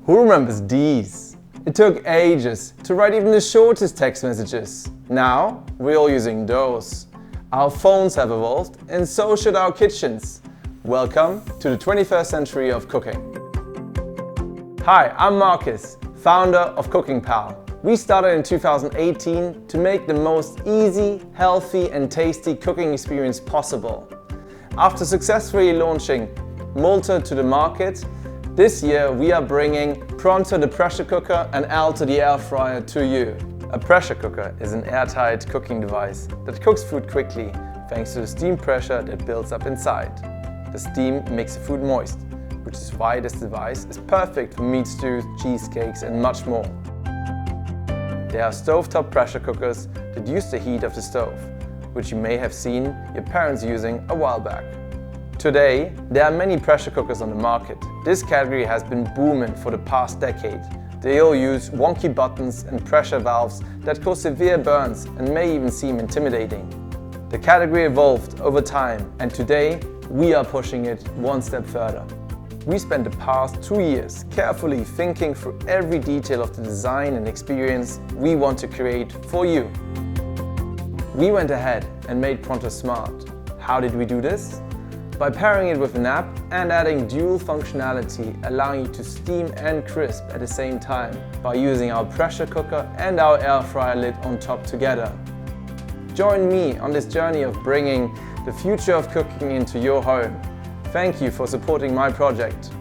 Who remembers these? It took ages to write even the shortest text messages. Now, we're all using those. Our phones have evolved, and so should our kitchens. Welcome to the 21st century of cooking. Hi, I'm Marcus, founder of CookingPal. We started in 2018 to make the most easy, healthy and tasty cooking experience possible. After successfully launching Multer to the market, this year we are bringing Pronto the pressure cooker and Alto the air fryer to you. A pressure cooker is an airtight cooking device that cooks food quickly thanks to the steam pressure that builds up inside. The steam makes the food moist, which is why this device is perfect for meat stews, cheesecakes and much more. There are stovetop pressure cookers that use the heat of the stove, which you may have seen your parents using a while back. Today, there are many pressure cookers on the market. This category has been booming for the past decade. They all use wonky buttons and pressure valves that cause severe burns and may even seem intimidating. The category evolved over time, and today we are pushing it one step further. We spent the past 2 years carefully thinking through every detail of the design and experience we want to create for you. We went ahead and made Pronto smart. How did we do this? By pairing it with an app and adding dual functionality, allowing you to steam and crisp at the same time by using our pressure cooker and our air fryer lid on top together. Join me on this journey of bringing the future of cooking into your home. Thank you for supporting my project.